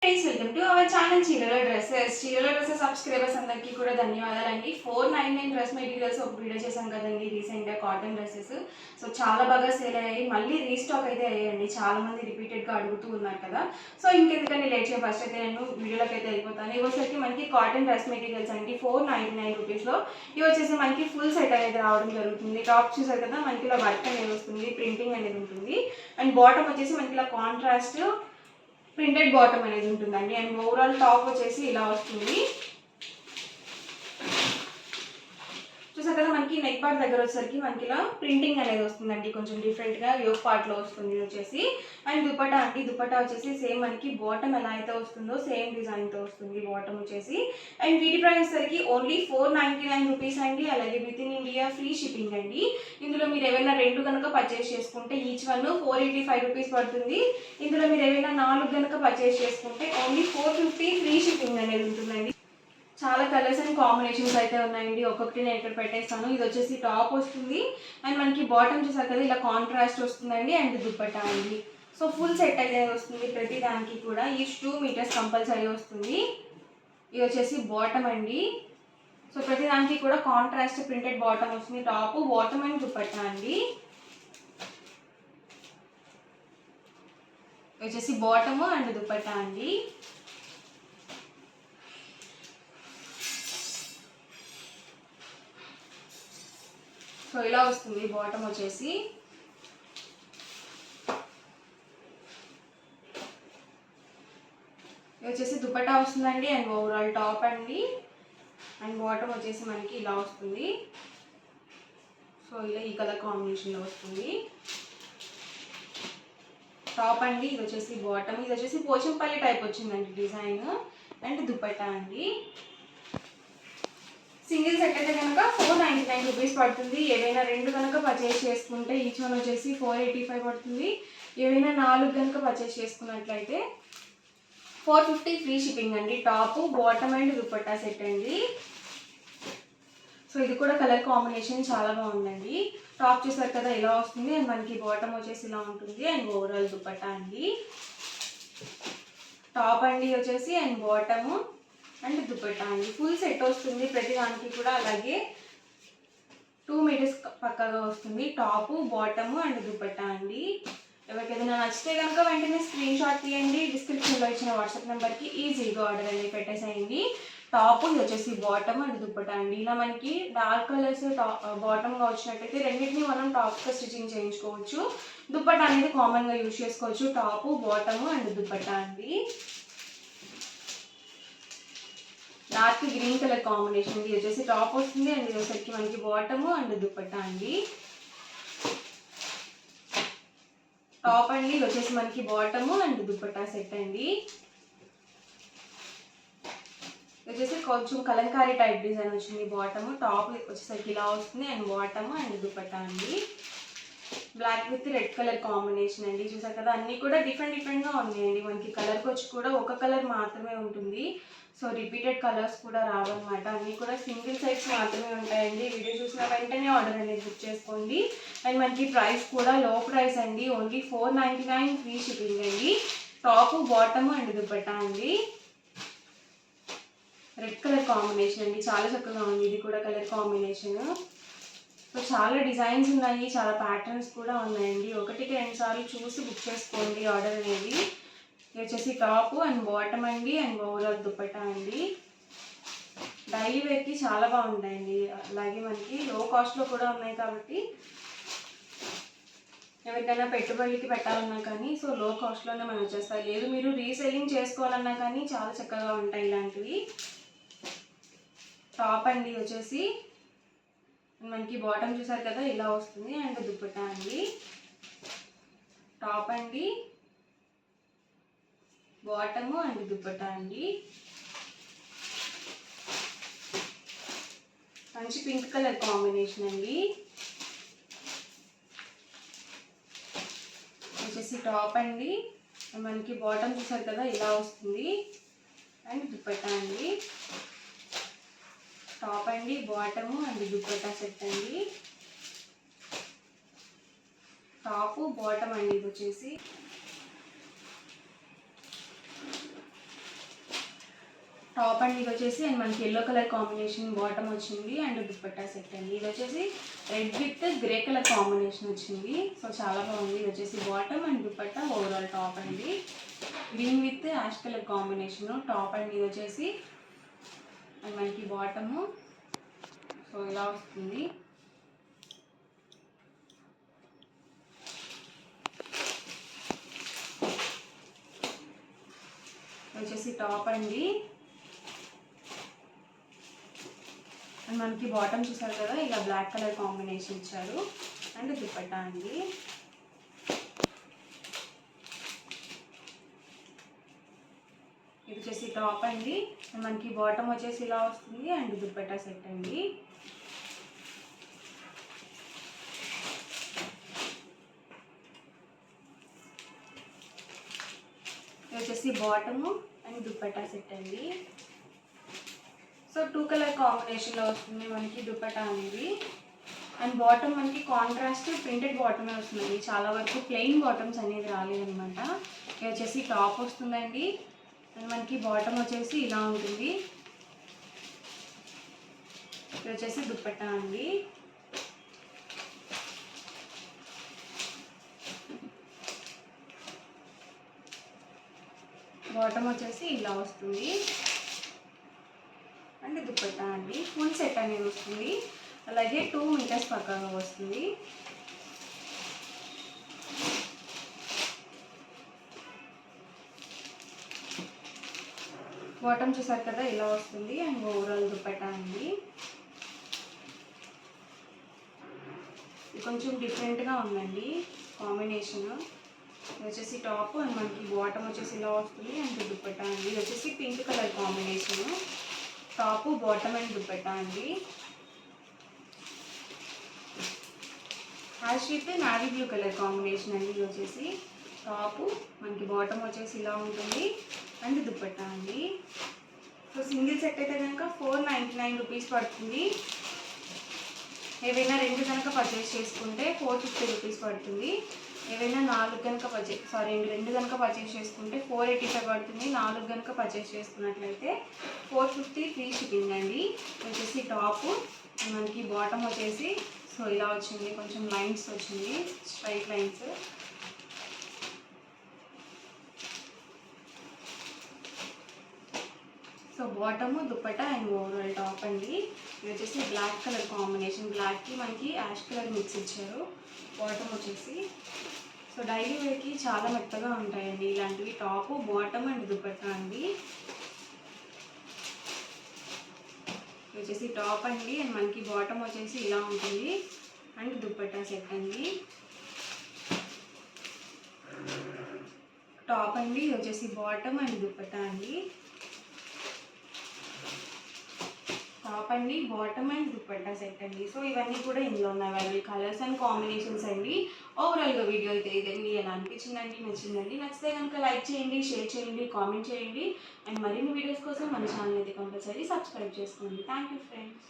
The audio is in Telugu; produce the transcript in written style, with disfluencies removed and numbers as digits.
Friends, welcome to our channel చీరల డ్రెస్సెస్. చీరల డ్రెస్సెస్ సబ్స్క్రైబర్స్ అందరికీ కూడా ధన్యవాదాలండి. 499 డ్రెస్ మెటీరియల్స్ ఒక వీడియో చేశాం కదండి రీసెంట్గా, కాటన్ డ్రెస్సెస్. సో చాలా బాగా సేల్ అయ్యాయి, మళ్ళీ రీస్టాక్ అయితే అయ్యాయండి. చాలా మంది రిపీటెడ్గా అడుగుతూ ఉన్నారు కదా. సో ఇంకెందుకని లేట్ చేయ ఫస్ట్ అయితే నేను వీడియోలోకి అయితే వెళ్ళిపోతాను. ఇవి వచ్చేసరికి మనకి కాటన్ డ్రెస్ మెటీరియల్స్ అండి. 499 రూపీస్లో ఇవి వచ్చేసి మనకి ఫుల్ సెట్ అనేది రావడం జరుగుతుంది. టాప్ చూసారు కదా, మనకి ఇలా వర్క్ అనేది వస్తుంది, ప్రింటింగ్ అనేది ఉంటుంది. అండ్ బాటమ్ వచ్చేసి మనకి ఇలా కాంట్రాస్ట్ ప్రింటెడ్ బాటమ్ అనేది ఉంటుందండి. అండ్ ఓవరాల్ టాప్ వచ్చేసి ఇలా వస్తుంది. చూసారు కదా, మనకి నెక్ పార్ట్ దగ్గర వచ్చేసరికి మనకి ఇలా ప్రింటింగ్ అనేది వస్తుందండి, కొంచెం డిఫరెంట్గా యోక్ పార్ట్లో వస్తుంది వచ్చేసి. అండ్ దుపట్టా అండి, దుపట్టా వచ్చేసి సేమ్ మనకి బాటమ్ ఎలా అయితే వస్తుందో సేమ్ డిజైన్తో వస్తుంది బాటమ్ వచ్చేసి. అండ్ వీటి ప్రైస్ వచ్చేసరికి ఓన్లీ 499 రూపీస్ అండి. అలాగే with in India free shipping అండి. ఇందులో మీరు ఏవైనా 2 కనుక పర్చేస్ చేసుకుంటే ఈచ్ వన్ 485 రూపీస్ పడుతుంది. ఇందులో మీరు ఏవైనా 4 కనుక పర్చేస్ చేసుకుంటే ఓన్లీ 450 ఫ్రీ షిప్పింగ్ అనేది ఉంటుందండి. చాలా కలర్స్ అండ్ కాంబినేషన్స్ అయితే ఉన్నాయండి. ఒక్కొక్కటి నేను ఇక్కడ పెట్టేస్తాను. ఇది వచ్చేసి టాప్ వస్తుంది. అండ్ మనకి బాటమ్ చూసారు కదా, ఇలా కాంట్రాస్ట్ వస్తుందండి. అండ్ దుపట్టా అండి. సో ఫుల్ సెట్ అయితే వస్తుంది ప్రతి దానికి కూడా. ఈ 2 మీటర్స్ కంపల్సరీ వస్తుంది. ఇది వచ్చేసి బాటమ్ అండి. సో ప్రతి దానికి కూడా కాంట్రాస్ట్ ప్రింటెడ్ బాటమ్ వస్తుంది. టాప్, బాటమ్ అండ్ దుపట్టా అండి. వచ్చేసి బాటమ్ అండ్ దుపట్టా అండి. సో ఇలా వస్తుంది బాటమ్ వచ్చేసి. ఇది వచ్చేసి దుపట్టా వస్తుందండి. అండ్ ఓవరాల్ టాప్ అండి. అండ్ బాటమ్ వచ్చేసి మనకి ఇలా వస్తుంది. సో ఇలా ఈ కలర్ కాంబినేషన్లో వస్తుంది టాప్ అండి. ఇది వచ్చేసి బాటమ్. ఇది వచ్చేసి పోచంపల్లి టైప్ వచ్చిందండి డిజైన్. అండ్ దుపట్టా అండి. సింగిల్ సెట్ అయితే కనుక 499 రూపీస్ పడుతుంది. ఏవైనా 2 కనుక పర్చేస్ చేసుకుంటే ఈచ్ వన్ వచ్చేసి 485 పడుతుంది. ఏవైనా 4 కనుక పర్చేస్ చేసుకున్నట్లయితే 450 ఫ్రీ షిప్పింగ్ అండి. Top, bottom and dupatta set అండి. సో ఇది కూడా కలర్ కాంబినేషన్ చాలా బాగుందండి. టాప్ చూసారు కదా ఇలా వస్తుంది. అండ్ మనకి బాటమ్ వచ్చేసి ఇలా ఉంటుంది. అండ్ ఓవరాల్ దుపట్టా అండి. టాప్ అండి వచ్చేసి అండ్ బాటమ్ అండ్ దుపట్టా అండి. ఫుల్ సెట్ వస్తుంది ప్రతి దానికి కూడా. అలాగే 2 మీటర్స్ పక్కగా వస్తుంది. టాప్, బాటమ్ అండ్ దుపట్టా అండి. ఎవరికైనా నచ్చితే కనుక వెంటనే స్క్రీన్ షాట్ తీయండి. డిస్క్రిప్షన్లో ఇచ్చిన వాట్సాప్ నెంబర్కి ఈజీగా ఆర్డర్ అనేది పెట్టేసేయండి. టాప్, ఇది వచ్చేసి బాటమ్ అండ్ దుపట్టా అండి. ఇలా మనకి డార్క్ కలర్స్ బాటమ్గా వచ్చినట్టయితే రెండింటిని మనం టాప్గా స్టిచ్చింగ్ చేయించుకోవచ్చు. దుపట్టా అనేది కామన్గా యూజ్ చేసుకోవచ్చు. టాప్, బాటమ్ అండ్ దుపట్టా అండి. Dark green colour combination. ఇది వచ్చేసి టాప్ వస్తుంది. అండ్ ఇది వచ్చేసరికి మనకి బాటమ్ అండ్ దుపట్టా అండి. టాప్ అండి, ఇది వచ్చేసి మనకి బాటమ్ అండ్ దుపట్టా సెట్ అండి. వచ్చేసి కొంచెం కలంకారీ టైప్ డిజైన్ వచ్చింది బాటమ్. టాప్ వచ్చేసరికి ఇలా వస్తుంది. అండ్ బాటమ్ అండ్ దుపట్టా అండి. Black with red colour combination అండి. చూసారు కదా, అన్నీ కూడా డిఫరెంట్గా ఉన్నాయండి. మనకి కలర్కి వచ్చి కూడా ఒక కలర్ మాత్రమే ఉంటుంది. సో రిపీటెడ్ కలర్స్ కూడా రావన్నమాట. అన్నీ కూడా సింగిల్ సైజ్ మాత్రమే ఉంటాయండి. వీడియో చూసిన వెంటనే ఆర్డర్ అనేది బుక్ చేసుకోండి. అండ్ మనకి ప్రైస్ కూడా లో ప్రైస్ అండి. ఓన్లీ 499 ఫ్రీ షిప్పింగ్ అండి. టాప్, బాటమ్ అండ్ దుపట్టా అండి. రెడ్ కలర్ కాంబినేషన్ అండి, చాలా చక్కగా ఉంది ఇది కూడా కలర్ కాంబినేషన్. సో చాలా డిజైన్స్ ఉన్నాయి, చాలా ప్యాటర్న్స్ కూడా ఉన్నాయండి. 1-2 సార్లు చూసి బుక్ చేసుకోండి ఆర్డర్ అనేది. ఇది వచ్చేసి టాప్ అండ్ బాటమ్ అండి. అండ్ ఓవరాల్ దుపట్టా అండి. డైలీ వేర్కి చాలా బాగుంటాయండి. అలాగే మనకి లో కాస్ట్లో కూడా ఉన్నాయి కాబట్టి ఎవరికైనా పెట్టుబడికి పెట్టాలన్నా కానీ సో లో కాస్ట్లోనే మనం వచ్చేస్తాయి. లేదు మీరు రీసెల్లింగ్ చేసుకోవాలన్నా కానీ చాలా చక్కగా ఉంటాయి ఇలాంటివి. టాప్ అండి వచ్చేసి మనకి బాటమ్ చూసారు కదా ఇలా వస్తుంది. అండ్ దుపట్టా అండి. టాప్ అండి, బాటమ్ అండ్ దుపట్టా అండి. మంచి పింక్ కలర్ కాంబినేషన్ అండి. వచ్చేసి టాప్ అండి. మనకి బాటమ్ చూసారు కదా ఇలా వస్తుంది. అండ్ దుపట్టా అండి. టాప్ అండి, బాటమ్ అండ్ దుపట్టా సెట్ అండి. టాప్, బాటమ్ అండి. ఇది వచ్చేసి టాప్ అండ్ ఇది వచ్చేసి అండ్ మనకి ఎల్లో కలర్ కాంబినేషన్ బాటమ్ వచ్చింది అండ్ దుపట్టా సెట్ అండి. ఇది వచ్చేసి red with grey colour combination వచ్చింది. సో చాలా బాగుంది. ఇది వచ్చేసి bottom and dupatta overall top అండి. Green with ash colour combination top and ఇది వచ్చేసి అండ్ మనకి బాటము సో ఇలా వస్తుంది. వచ్చేసి టాప్ అండి అండ్ మనకి బాటమ్ చూసారు కదా ఇలా బ్లాక్ కలర్ కాంబినేషన్ ఇచ్చారు అండ్ దుపట్టా అండి. ఇది వచ్చేసి టాప్ అండి అండ్ మనకి బాటమ్ వచ్చేసి ఇలా వస్తుంది అండ్ దుపట్టా సెట్ అండి. ఇది వచ్చేసి బాటము అండ్ దుపట్టా సెట్ అండి. సో 2 కలర్ కాంబినేషన్లో వస్తుంది మనకి దుపట్టా అనేది అండ్ బాటమ్ మనకి కాంట్రాస్ట్ ప్రింటెడ్ బాటమే వస్తుందండి. చాలా వరకు ప్లెయిన్ బాటమ్స్ అనేది రాలేదనమాట. ఇది వచ్చేసి టాప్ వస్తుందండి అండ్ మనకి బాటమ్ వచ్చేసి ఇలా ఉంటుంది. ఇది వచ్చేసి దుపట్టా అండి. బాటమ్ వచ్చేసి ఇలా వస్తుంది అండ్ దుపట్టా అండి. ఫుల్ సెట్ అనేది వస్తుంది. అలాగే 2 మీటర్స్ పక్కగా వస్తుంది. బాటమ్ చూసారు కదా ఇలా వస్తుంది అండ్ ఓవరాల్ దుపట్టా అండి. కొంచెం డిఫరెంట్గా ఉందండి కాంబినేషన్. ఇది వచ్చేసి టాప్ అండ్ మనకి బాటమ్ వచ్చేసి ఇలా వస్తుంది అండ్ దుపట్టా అండి. ఇది వచ్చేసి pink colour combination top bottom and dupatta అండి. Ash with navy blue colour combination అండి. ఇది వచ్చేసి టాప్ మనకి బాటమ్ వచ్చేసి ఇలా ఉంటుంది అండ్ దుపట్టా అండి. సో సింగిల్ సెట్ అయితే కనుక 499 రూపీస్ పడుతుంది. ఏవైనా 2 కనుక పర్చేస్ చేసుకుంటే 450 రూపీస్ పడుతుంది. ఏవైనా 4 కనుక 2 కనుక పర్చేస్ చేసుకుంటే 485 పడుతుంది. 4 కనుక పర్చేస్ చేసుకున్నట్లయితే 450 ఫ్రీ షిప్పింగ్ అండి. వచ్చేసి టాప్ మనకి బాటమ్ వచ్చేసి సో ఇలా వచ్చింది. కొంచెం లైన్స్ వచ్చింది straight lines. So bottom dupatta and overall top అండి. ఇది వచ్చేసి బ్లాక్ కలర్ కాంబినేషన్ బ్లాక్కి మనకి యాష్ కలర్ మిక్స్ ఇచ్చారు. బాటమ్ వచ్చేసి సో డైలీ వేర్కి చాలా మెత్తగా ఉంటాయండి ఇలాంటివి. టాప్ బాటమ్ అండ్ దుపట్టా అండి. ఇది వచ్చేసి టాప్ అండి అండ్ మనకి బాటమ్ వచ్చేసి ఇలా ఉంటుంది అండ్ దుపట్టా సెట్ అండి. టాప్ అండి. ఇది వచ్చేసి బాటమ్ అండ్ దుపట్టా అండి. టాప్ అండి బాటమ్ అండ్ దుపట్టా సెట్ అండి. సో ఇవన్నీ కూడా ఇందులో ఉన్న అవైలబుల్ కలర్స్ అండ్ కాంబినేషన్స్ అండి. ఓవరాల్గా వీడియో అయితే ఇదండి. ఎలా అనిపించిందండి? నచ్చిందండి? నచ్చితే కనుక లైక్ చేయండి, షేర్ చేయండి, కామెంట్ చేయండి అండ్ మరిన్ని వీడియోస్ కోసం మన ఛానల్ అయితే కంపల్సరీ సబ్స్క్రైబ్ చేసుకోండి. Thank you friends.